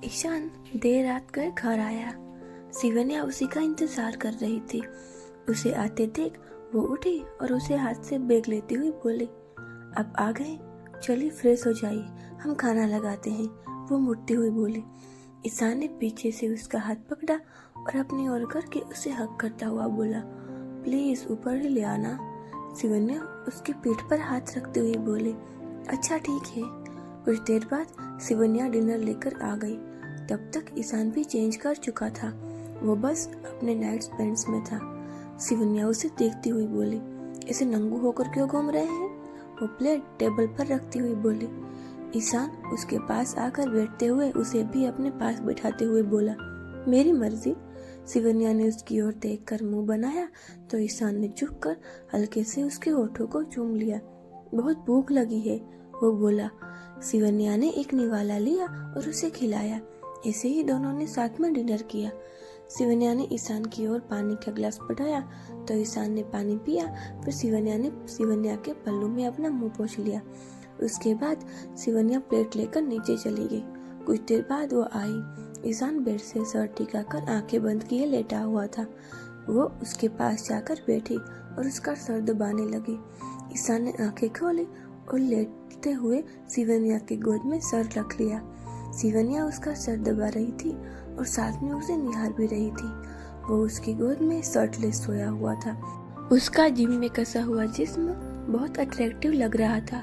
ईशान देर रात कर घर आया। शिवन्या उसी का इंतजार कर रही थी। उसे आते देख वो उठी और उसे हाथ से बैग लेती हुई बोली, अब आ गए, चलिए फ्रेश हो जाइए, हम खाना लगाते हैं। वो मुड़ती हुई बोली। ईशान ने पीछे से उसका हाथ पकड़ा और अपनी ओर करके उसे हक करता हुआ बोला, प्लीज ऊपर ही ले आना। शिवन्या उसकी पीठ पर हाथ रखते हुए बोली, अच्छा ठीक है। कुछ देर बाद शिवन्या डिनर लेकर आ गई। तब तक ईशान भी चेंज कर चुका था। वो बस अपने नाइट पैंट्स में था। शिवन्या उसे देखती हुई बोली, ऐसे नंगू होकर क्यों घूम रहे हैं? वो प्लेट टेबल पर रखती हुई बोली। ईशान उसके पास आकर बैठते हुए उसे भी अपने पास बैठाते हुए बोला, मेरी मर्जी। शिवन्या ने उसकी ओर देखकर मुंह बनाया तो ईशान ने झुककर हल्के से उसके होठों को चूम लिया। बहुत भूख लगी है, वो बोला। शिवन्या ने एक निवाला लिया और उसे खिलाया। ऐसे ही दोनों ने साथ में डिनर किया। शिवन्या ने ईशान की ओर पानी का गिलास बढ़ाया तो ईशान ने पानी पिया। फिर शिवन्या ने शिवन्या के पल्लू में अपना मुंह पोंछ लिया। उसके बाद शिवन्या प्लेट लेकर नीचे चली गई। कुछ देर बाद वो आई। ईशान बेड से सर टिकाकर आंखें बंद किए लेटा हुआ था। वो उसके पास जाकर बैठी और उसका सर दबाने लगी। ईशान ने आंखें खोली और लेटते हुए शिवन्या की गोद में सर रख लिया। शिवन्या उसका सर दबा रही थी और साथ में उसे निहार भी रही थी। वो उसकी गोद में शर्टलेस सोया हुआ था। उसका जिम में कसा हुआ जिस्म बहुत अट्रैक्टिव लग रहा था।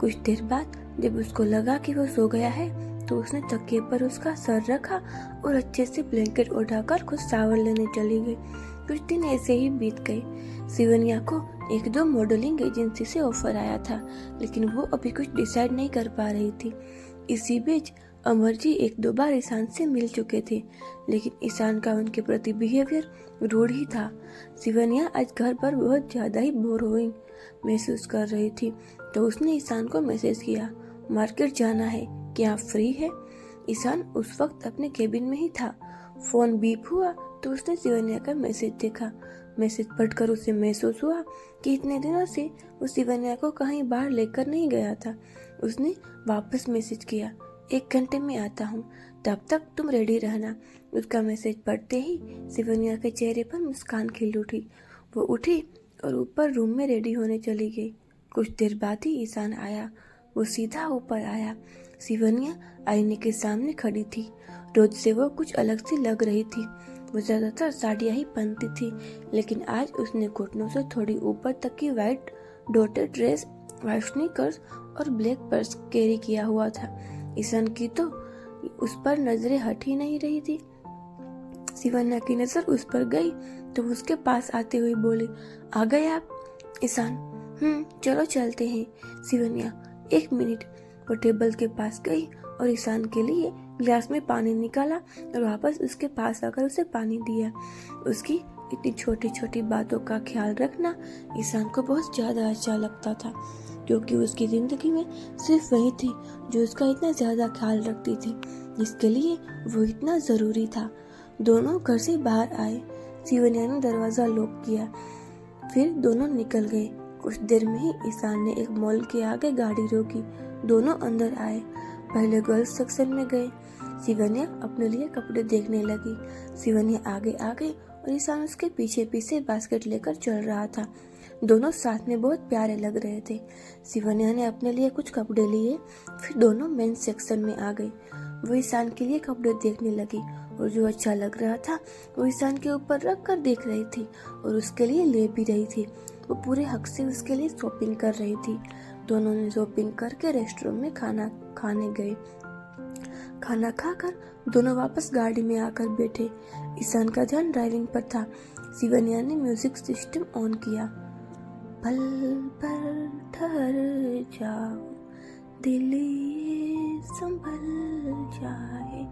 कुछ देर बाद जब उसको लगा कि वो सो गया है तो उसने तकिए पर उसका सर रखा और अच्छे से ब्लैंकेट उठाकर खुद शावर लेने चली गई। कुछ दिन ऐसे ही बीत गए। शिवन्या को 1-2 मॉडलिंग एजेंसी से ऑफर आया था, लेकिन वो अभी कुछ डिसाइड नहीं कर पा रही थी। इसी बीच अमर जी 1-2 बार ईशान से मिल चुके थे, लेकिन ईशान का उनके प्रति बिहेवियर रूड ही था। शिवन्या आज घर पर बहुत ज्यादा ही बोरिंग महसूस कर रही थी तो उसने ईशान को मैसेज किया, मार्केट जाना है, क्या आप फ्री है? ईशान उस वक्त अपने केबिन में ही था। फोन बीप हुआ तो उसने शिवन्या का मैसेज देखा। मैसेज पढ़कर उसे महसूस हुआ कि इतने दिनों से वो शिवन्या को कहीं बाहर लेकर नहीं गया था। उसने वापस मैसेज किया, 1 घंटे में आता हूँ, तब तक तुम रेडी रहना। उसका मैसेज पढ़ते ही शिवन्या के चेहरे पर मुस्कान खिल उठी। वो उठी और ऊपर रूम में रेडी होने चली गई। कुछ देर बाद ही ईशान आया। वो सीधा ऊपर आया। शिवन्या आईने के सामने खड़ी थी। रोज से वो कुछ अलग सी लग रही थी। वो ज्यादातर साड़ियाँ ही पहनती थी, लेकिन आज उसने घुटनों से थोड़ी ऊपर तक की white dotted dress, white sneakers और ब्लैक पर्स कैरी किया हुआ था। ईशान की तो उस पर नजरें हट ही नहीं रही थी। शिवन्या की नजर उस पर गई तो उसके पास आते हुए बोली, आ गए आप? ईशान, चलो चलते हैं। शिवन्या, 1 मिनट। वो टेबल के पास गई और ईशान के लिए ग्लास में पानी निकाला और वापस उसके पास आकर उसे पानी दिया। उसकी इतनी छोटी छोटी बातों का ख्याल रखना ईशान को बहुत ज्यादा अच्छा लगता था, क्योंकि उसकी जिंदगी में सिर्फ वही थी जो उसका इतना ज्यादा ख्याल रखती थी, जिसके लिए वो इतना जरूरी था। दोनों घर से बाहर आए। शिवन्या ने दरवाजा लॉक किया, फिर दोनों निकल गए। कुछ देर में ही ईशान ने एक मॉल के आगे गाड़ी रोकी। दोनों अंदर आए। पहले गर्ल्स सेक्शन में गए। शिवन्या अपने लिए कपड़े देखने लगी। शिवन्या आगे आ गई और ईशान उसके पीछे पीछे बास्केट लेकर चल रहा था। दोनों साथ में बहुत प्यारे लग रहे थे। शिवन्या ने अपने लिए कुछ कपड़े लिए, फिर दोनों मेंस सेक्शन में आ गई। वो ईशान के लिए कपड़े देखने लगी और जो अच्छा लग रहा था वो ईशान के ऊपर रख कर देख रही थी और उसके लिए ले भी रही थी। वो पूरे हक से उसके लिए शॉपिंग कर रही थी। दोनों ने शॉपिंग करके रेस्टोरेंट में खाना खाने गए। खाना खाकर दोनों वापस गाड़ी में आकर बैठे। ईशान का ध्यान ड्राइविंग पर था। शिवन्या ने म्यूजिक सिस्टम ऑन किया। पल पर ठहर जाओ, दिल ये संभल जाए,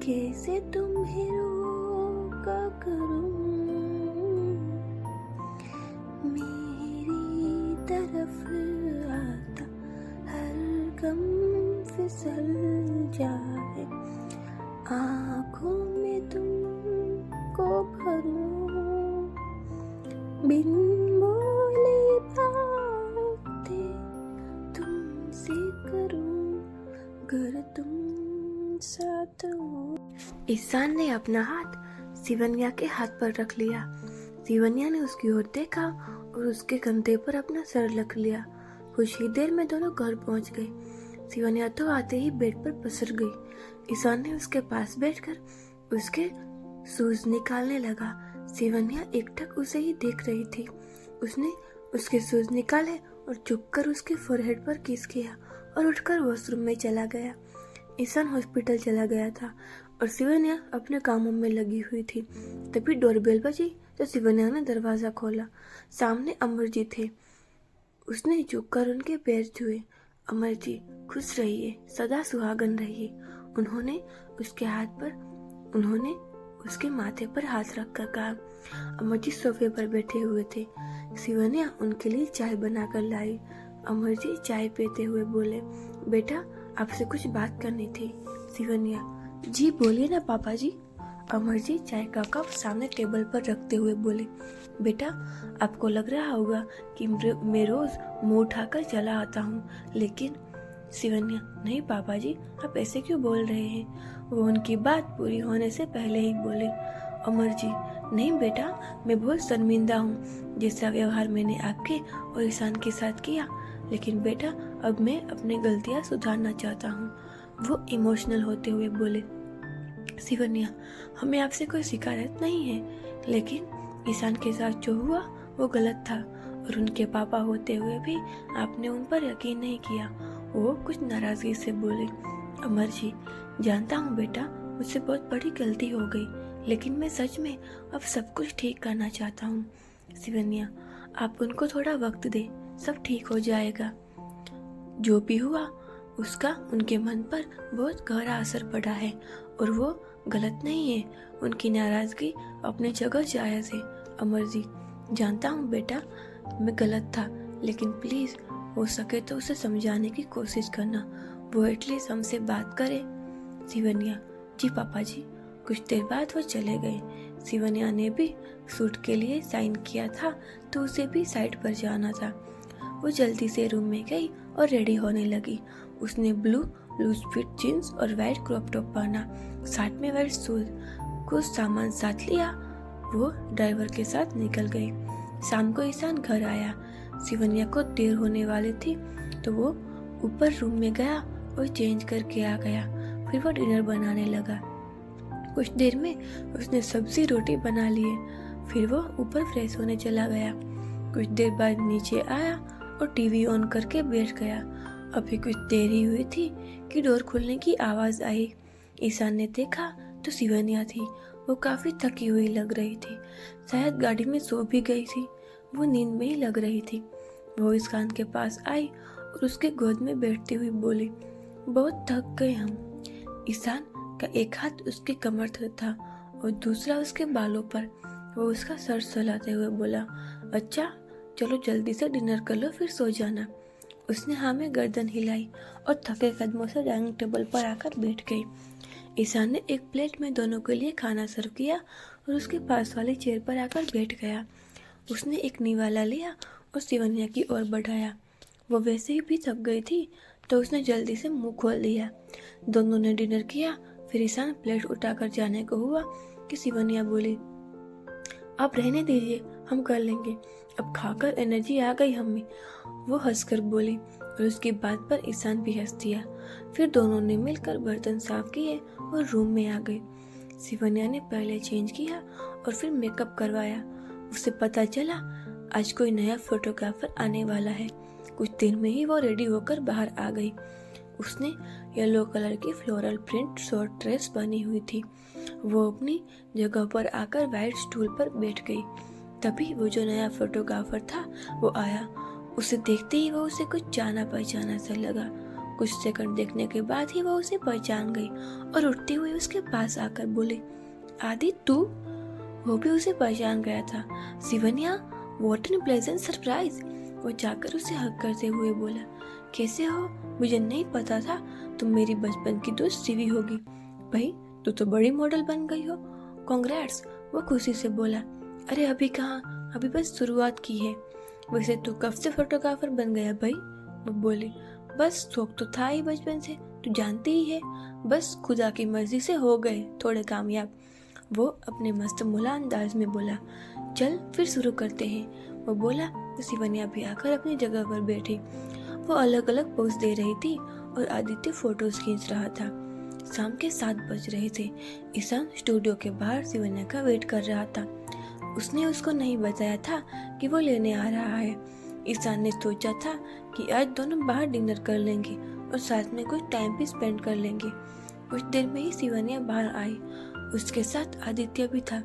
कैसे तुम्हें रोका करूं, मेरी तरफ आता हर गम फिसल जाए, आँखों में तुमको भरूं, बिन बोले बातें तुमसे करूं, अगर तुम साथ ईशान ने अपना हाथ शिवन्या के हाथ पर रख लिया। शिवन्या ने उसकी ओर देखा और उसके कंधे पर अपना सर रख लिया। कुछ ही देर में दोनों घर पहुंच गए। शिवन्या तो आते ही बेड पर पसर गई। ईशान ने उसके पास बैठकर उसके शूज निकालने लगा। शिवन्या एकटक उसे ही देख रही थी। उसने उसके शूज निकाले और चुपकर उसके फोरहेड पर किस किया और उठकर वॉशरूम में चला गया। ईशान हॉस्पिटल चला गया था और शिवन्या अपने कामों में लगी हुई थी। तभी डोरबेल बजी तो शिवन्या ने दरवाजा खोला। सामने अमर जी थे। उसने झुककर उनके पैर छुए। अमर जी, खुश रहिए, सदा सुहागन रहिए। उन्होंने उसके माथे पर हाथ रखकर कहा। अमर जी सोफे पर बैठे हुए थे। शिवन्या उनके लिए चाय बनाकर लाई। अमर जी चाय पीते हुए बोले, बेटा आपसे कुछ बात करनी थी। शिवन्या, जी बोलिए ना पापा जी। अमर जी चाय का कप सामने टेबल पर रखते हुए बोले, बेटा आपको लग रहा होगा कि मैं रोज मुंह उठाकर चला आता हूँ, लेकिन शिवन्या, नहीं पापा जी, आप ऐसे क्यों बोल रहे हैं। वो उनकी बात पूरी होने से पहले ही बोले। अमर जी, नहीं बेटा, मैं बहुत शर्मिंदा हूँ जैसा व्यवहार मैंने आपके और ईशान के साथ किया, लेकिन बेटा अब मैं अपनी गलतियाँ सुधारना चाहता हूँ। वो इमोशनल होते हुए बोले, शिवन्या, हमें आपसे कोई शिकायत नहीं है, लेकिन ईशान के साथ जो हुआ वो गलत था और उनके पापा होते हुए भी आपने उन पर यकीन नहीं किया। वो कुछ नाराजगी से बोले। अमर जी, जानता हूँ बेटा, मुझसे बहुत बड़ी गलती हो गई, लेकिन मैं सच में अब सब कुछ ठीक करना चाहता हूँ। शिवन्या, आप उनको थोड़ा वक्त दे, सब ठीक हो जाएगा। जो भी हुआ उसका उनके मन पर बहुत गहरा असर पड़ा है और वो गलत नहीं है। उनकी नाराजगी अपनी जगह जायज है। अमर जी, जानता हूँ बेटा मैं गलत था, लेकिन प्लीज हो सके तो उसे समझाने की कोशिश करना, वो एटलीस्ट हमसे बात करे। शिवन्या, जी पापा जी। कुछ देर बाद वो चले गए। शिवन्या ने भी सूट के लिए साइन किया था तो उसे भी साइड पर जाना था। वो जल्दी से रूम में गई और रेडी होने लगी। उसने ब्लू लूज फिट जीन्स और वाइट क्रॉप टॉप पहना, साथ में वाइट शूज। कुछ सामान साथ लिया। वो ड्राइवर के साथ निकल गई। शाम को ईशान घर आया। शिवन्या को देर होने वाली थी तो वो ऊपर रूम में गया और चेंज करके आ गया। फिर वो डिनर बनाने लगा। कुछ देर में उसने सब्जी रोटी बना लिए। फिर वो ऊपर फ्रेश होने चला गया। कुछ देर बाद नीचे आया और टीवी ऑन करके बैठ गया। अभी कुछ देर ही हुई थी कि डोर खुलने की आवाज आई। ईशान ने देखा तो शिवन्या थी। वो काफी थकी हुई लग रही थी, शायद गाड़ी में सो भी गई थी। वो नींद में ही लग रही थी। वो ईशान के पास आई और उसके गोद में बैठती हुई बोली, बहुत थक गए हम। ईशान का एक हाथ उसके कमर पर था और दूसरा उसके बालों पर। वो उसका सर सहलाते हुए बोला, अच्छा चलो जल्दी से डिनर कर लो, फिर सो जाना। उसने हाँ में गर्दन हिलाई और थके कदमों से डाइनिंग टेबल पर आकर बैठ गई। ईशान ने एक प्लेट में दोनों के लिए खाना सर्व किया और उसके पास वाली चेयर पर आकर बैठ गया। उसने एक निवाला लिया और शिवन्या की ओर बढ़ाया। वो वैसे ही भी थक गई थी तो उसने जल्दी से मुंह खोल लिया। दोनों ने डिनर किया। फिर ईशान प्लेट उठाकर जाने को हुआ कि शिवन्या बोली, आप रहने दीजिए, हम कर लेंगे, अब खाकर एनर्जी आ गई हमें। वो हंसकर बोली और उसकी बात पर ईशान भी हंस दिया। फिर दोनों ने मिलकर बर्तन साफ किए और रूम में आ गए। शिवन्या ने पहले चेंज किया और फिर मेकअप करवाया। उसे पता चला आज कोई नया फोटोग्राफर आने वाला है। कुछ देर में ही वो रेडी होकर बाहर आ गई। उसने येलो कलर की फ्लोरल प्रिंट शॉर्ट ड्रेस पहनी हुई थी। वो अपनी जगह पर आकर वाइट स्टूल पर बैठ गई। तभी वो जो नया फोटोग्राफर था वो आया। उसे देखते ही वो उसे कुछ जाना पहचाना सा लगा। कुछ सेकंड देखने के बाद ही वो उसे पहचान गई और उठते हुए उसके पास आकर बोली, आदि तू? वो भी उसे पहचान गया था। Shivanya, what an pleasant surprise. वो जाकर उसे हग करते हुए बोला, कैसे हो? मुझे नहीं पता था तुम मेरी बचपन की दोस्त शिवी होगी। भाई तू तो बड़ी मॉडल बन गई हो, कांग्रेट्स। वो खुशी से बोला, अरे अभी कहाँ, अभी बस शुरुआत की है। वैसे तू कब से फोटोग्राफर बन गया भाई? वो बोली, बस शौक तो था ही बचपन से, तू जानती ही है, बस खुदा की मर्जी से हो गए थोड़े कामयाब। वो अपने मस्त मुला अंदाज में बोला, चल फिर शुरू करते हैं। वो बोला तो शिवन्या भी आकर अपनी जगह पर बैठी। वो अलग अलग पोज दे रही थी और आदित्य फोटोज खींच रहा था। शाम के 7 बज रहे थे। ईशान स्टूडियो के बाहर शिवन्या का वेट कर रहा था। उसने उसको नहीं बताया था कि वो लेने आ रहा है। ईशान ने सोचा था कि आज दोनों बाहर डिनर कर लेंगे और साथ में कुछ टाइम भी स्पेंड कर लेंगे। कुछ देर में ही शिवन्या बाहर आई। उसके साथ आदित्य भी था।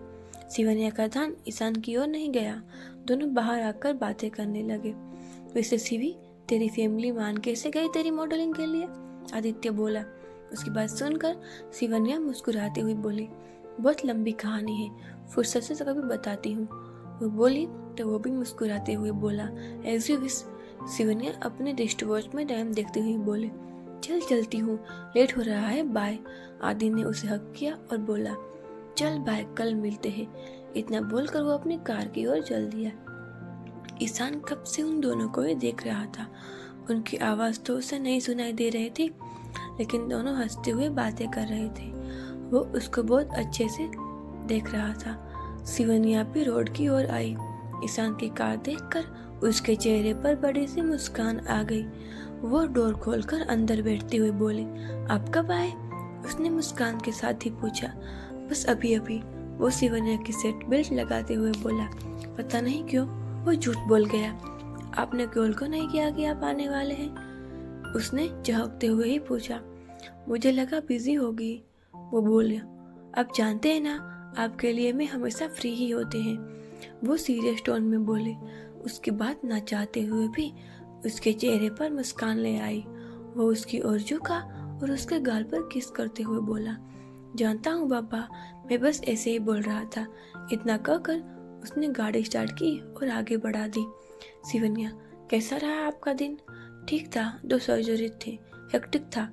शिवन्या का ध्यान ईशान की ओर नहीं गया। दोनों बाहर आकर बातें करने लगे। वैसे शिवी, तेरी फैमिली मान कैसे गई तेरी मॉडलिंग के लिए? आदित्य बोला। उसकी बात सुनकर शिवन्या मुस्कुराती हुई बोली, बहुत लंबी कहानी है, फुर्सत से कभी बताती हूँ। वो बोली तो वो भी मुस्कुराते हुए बोला, एज यू विश। शिवन्या अपने रिस्ट वॉच में टाइम देखते हुए बोले, चल चलती हूँ, लेट हो रहा है, बाय। आदि ने उसे हक किया और बोला, चल बाय, कल मिलते हैं। इतना बोलकर वो अपनी कार की ओर चल दिया। ईशान कब से उन दोनों को ही देख रहा था। उनकी आवाज तो उसे नहीं सुनाई दे रही थी, लेकिन दोनों हंसते हुए बातें कर रहे थे। वो उसको बहुत अच्छे से देख रहा था। शिवन्या भी रोड की ओर आई। ईशान की कार देखकर उसके चेहरे पर बड़ी सी मुस्कान आ गई। वो डोर खोलकर अंदर बैठते हुए बोली, आप कब आए? उसने मुस्कान के साथ ही पूछा। बस अभी अभी, वो शिवन्या की सीट बेल्ट लगाते हुए बोला। पता नहीं क्यों वो झूठ बोल गया। आपने कॉल को नहीं किया कि आप आने वाले हैं? उसने झहकते हुए ही पूछा। मुझे लगा बिजी होगी, वो बोला। आप जानते हैं ना, आपके लिए मैं हमेशा फ्री ही होते हैं, वो सीरियस टोन में बोले। उसकी बात ना चाहते हुए भी उसके चेहरे पर मुस्कान ले आई। वो उसकी ओर झुका और उसके गाल पर किस करते हुए बोला, जानता हूँ बाबा, मैं बस ऐसे ही बोल रहा था। इतना कहकर उसने गाड़ी स्टार्ट की और आगे बढ़ा दी। शिवन्या, कैसा रहा आपका दिन? ठीक था, 2 सर्जरी थी, हेक्टिक था,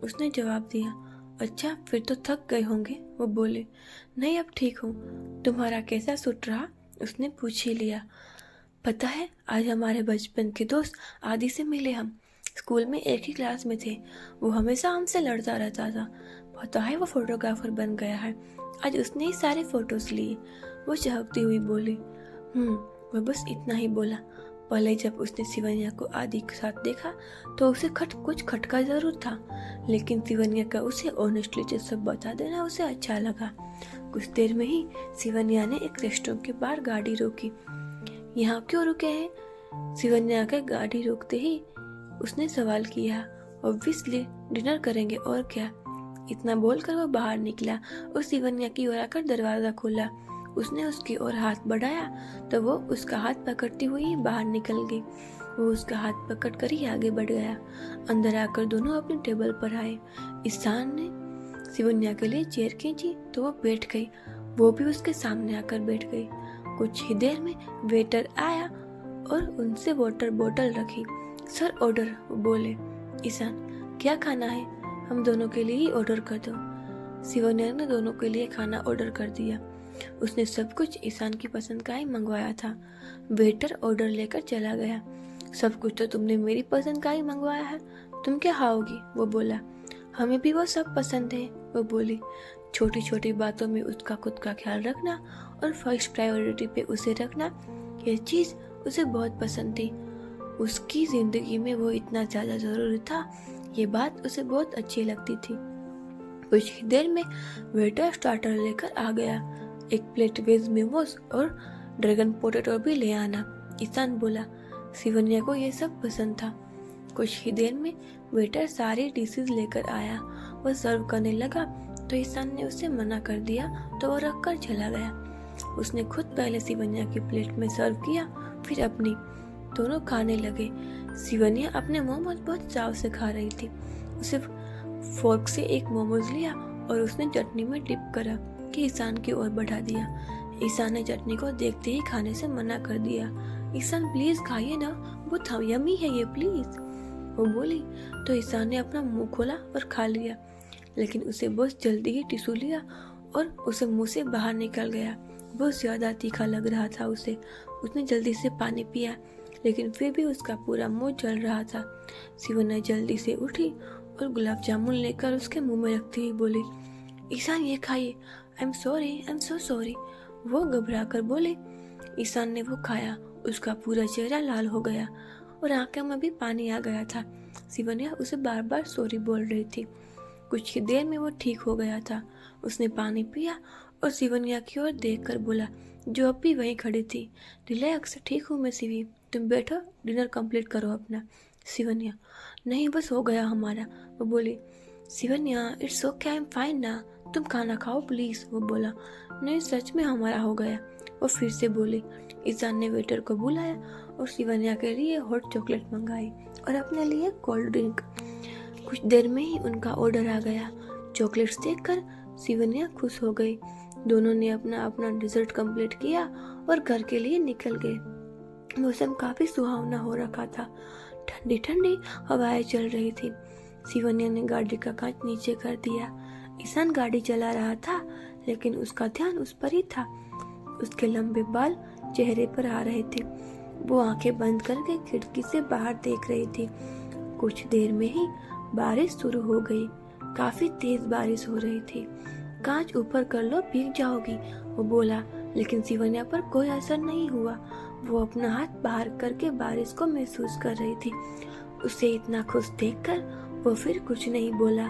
उसने जवाब दिया। अच्छा, फिर तो थक गए होंगे, वो बोले। नहीं, अब ठीक हूँ। तुम्हारा कैसा सूट रहा? उसने पूछ ही लिया। पता है, आज हमारे बचपन के दोस्त आदि से मिले हम। स्कूल में एक ही क्लास में थे। वो हमेशा हमसे लड़ता रहता था। पता है, वो फोटोग्राफर बन गया है। आज उसने ही सारे फोटोज लिए, वो चहकती हुई बोली। वो बस इतना ही बोला। पहले जब उसने शिवन्या को आदि के साथ देखा तो उसे कुछ खटका जरूर था, लेकिन शिवन्या का उसे ऑनेस्टली सब बता देना उसे अच्छा लगा। कुछ देर में ही शिवन्या ने एक रेस्टोरेंट के बाहर गाड़ी रोकी। यहाँ क्यों रुके हैं? शिवन्या के गाड़ी रोकते ही उसने सवाल किया। ऑब्वियसली डिनर करेंगे, और क्या। इतना बोलकर वो बाहर निकला और शिवन्या की ओर आकर दरवाजा खोला। उसने उसकी ओर हाथ बढ़ाया तो वो उसका हाथ पकड़ती हुई बाहर निकल गई। वो उसका हाथ पकड़ कर ही आगे बढ़ गया। अंदर आकर दोनों अपनी टेबल पर आए। ईशान ने शिवन्या के लिए चेयर खींची तो वो बैठ गई। वो भी उसके सामने आकर बैठ गई। कुछ ही देर में वेटर आया और उनसे वाटर बोतल रखी। सर, ऑर्डर, वो बोले। ईशान, क्या खाना है? हम दोनों के लिए ही ऑर्डर कर दो। शिवन्या ने दोनों के लिए खाना ऑर्डर कर दिया। उसने सब कुछ ईशान की पसंद का ही मंगवाया था। वेटर ऑर्डर लेकर चला गया। सब कुछ तो तुमने मेरी पसंद का ही मंगवाया है, तुम क्या खाओगी? वो बोला। हमें भी वो सब पसंद है, वो बोली। छोटी छोटी बातों में उसका खुद का ख्याल रखना और फर्स्ट प्रायोरिटी पे उसे रखना, ये चीज उसे बहुत पसंद थी। उसकी जिंदगी में वो इतना ज्यादा जरूरी था, ये बात उसे बहुत अच्छी लगती थी। कुछ ही देर में वेटर स्टार्टर लेकर आ गया। एक प्लेट वेज मोमोज और ड्रैगन पोटैटो भी ले आना, ईशान बोला। शिवन्या को ये सब पसंद था। कुछ ही देर में वेटर सारी डिशेज लेकर आया। वो सर्व करने लगा तो ईशान ने उसे मना कर दिया तो वो रख कर चला गया। उसने खुद पहले शिवन्या की प्लेट में सर्व किया, फिर अपनी। दोनों खाने लगे। शिवन्या अपने मोमोज बहुत चाव से खा रही थी। उसे फोर्क से एक मोमोज लिया और उसने चटनी में डिप करा कि ईशान की ओर बढ़ा दिया। ईशान ने चटनी को देखते ही खाने से मना कर दिया। ईशान, प्लीज खाइए ना, बहुत यम्मी है ये, प्लीज, वो बोली। तो ईशान ने अपना मुंह खोला और खा लिया, लेकिन उसे बहुत जल्दी ही टिश्यू लिया और उसे मुंह से बाहर निकल गया। बहुत ज्यादा तीखा लग रहा था उसे। उसने जल्दी से पानी पिया, लेकिन फिर भी उसका पूरा मुंह जल रहा था। शिवन्या जल्दी से उठी और गुलाब जामुन लेकर उसके मुंह में रखती हुई बोली, ईशान ये खाइए, आई एम सो सॉरी। वो घबरा कर बोले। ईशान ने वो खाया। उसका पूरा चेहरा लाल हो गया और आंखों में भी पानी आ गया था। शिवन्या उसे बार बार सॉरी बोल रही थी। कुछ ही देर में वो ठीक हो गया था। उसने पानी पिया और शिवन्या की ओर देखकर बोला, जो अब भी वहीं खड़ी थी, रिलैक्स, ठीक हूँ मैं शिवी, तुम बैठो, डिनर कंप्लीट करो अपना। शिवन्या, नहीं बस हो गया हमारा। वो बोली, Shivanya it's okay, I am fine ना, तुम खाना खाओ प्लीज। वो बोला, नहीं सच में हमारा हो गया। वो फिर से बोली। ईशान ने वेटर को बुलाया और शिवन्या के लिए हॉट चॉकलेट मंगाई और अपने लिए कोल्ड ड्रिंक। कुछ देर में ही उनका ऑर्डर आ गया। चॉकलेट्स देखकर शिवन्या खुश हो गई। दोनों ने अपना अपना डिजर्ट कंप्लीट किया और घर के लिए निकल गए। मौसम काफी सुहावना हो रखा था। ठंडी ठंडी हवाएं चल रही थी। शिवन्या ने गाड़ी का कांच नीचे कर दिया। ईशान गाड़ी चला रहा था, लेकिन उसका ध्यान उस पर ही था। उसके लंबे बाल चेहरे पर आ रहे थे। वो आंखें बंद करके खिड़की से बाहर देख रही थी। कुछ देर में ही बारिश शुरू हो गई। काफी तेज बारिश हो रही थी। कांच ऊपर कर लो, भीग जाओगी, वो बोला, लेकिन शिवन्या पर कोई असर नहीं हुआ। वो अपना हाथ बाहर करके बारिश को महसूस कर रही थी। उसे इतना खुश देखकर वो फिर कुछ नहीं बोला।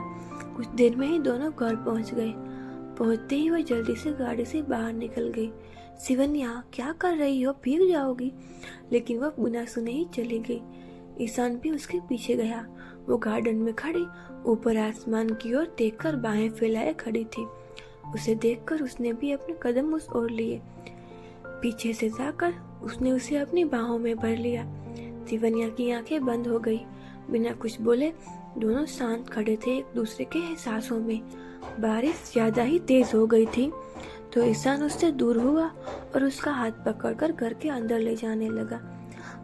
कुछ देर में ही दोनों घर पहुंच गए। पहुंचते ही वो जल्दी से गाड़ी से बाहर निकल गई। शिवन्या क्या कर रही हो, भीग जाओगी। लेकिन वो बिना सुने ही चली गई। ईशान भी उसके पीछे गया। वो गार्डन में खड़ी ऊपर आसमान की ओर देखकर बाहें फैलाए खड़ी थी। उसे देखकर उसने भी अपने कदम उस ओर लिए। पीछे से जाकर उसने उसे अपनी बाहों में भर लिया। शिवन्या की आंखें बंद हो गई। बिना कुछ बोले दोनों शांत खड़े थे एक दूसरे के एहसासों में। बारिश ज्यादा ही तेज हो गई थी तो ईशान उससे दूर हुआ और उसका हाथ पकड़कर घर के अंदर ले जाने लगा।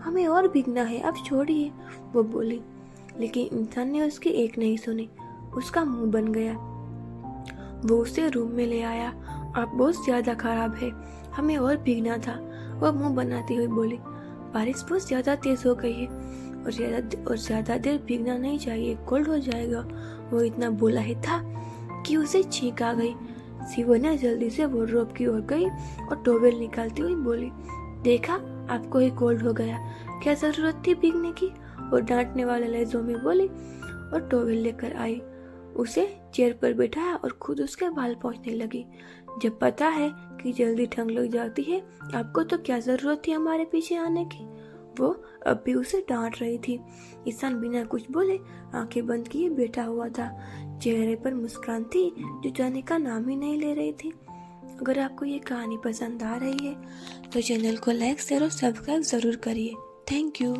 हमें और भीगना है, अब छोड़िए, वो बोली। लेकिन इंसान ने उसकी एक नहीं सुनी। उसका मुंह बन गया। वो उसे रूम में ले आया। आप बहुत ज्यादा खराब है, हमें और भीगना था, वो मुंह बनाती हुई बोली। बारिश बहुत ज्यादा तेज हो गई है और ज्यादा देर भीगना नहीं चाहिए, कोल्ड हो जाएगा। वो इतना बोला ही था कि उसे छींक आ गई। शिवन्या जल्दी से वार्डरोब की ओर गई और टॉवेल निकालती हुई बोली, देखा, आपको ही कोल्ड हो गया, क्या जरूरत थी भीगने की। और डांटने वाले लहजों में बोली और टॉवेल लेकर आई। उसे चेयर पर बिठाया और खुद उसके बाल पोंछने लगी। जब पता है कि जल्दी ठंड लग जाती है आपको, तो क्या जरूरत थी हमारे पीछे आने की। वो अब भी उसे डांट रही थी। ईशान बिना कुछ बोले आंखें बंद किए बैठा हुआ था। चेहरे पर मुस्कान थी जो जाने का नाम ही नहीं ले रही थी। अगर आपको ये कहानी पसंद आ रही है तो चैनल को लाइक शेयर और सब्सक्राइब जरूर करिए। Thank you.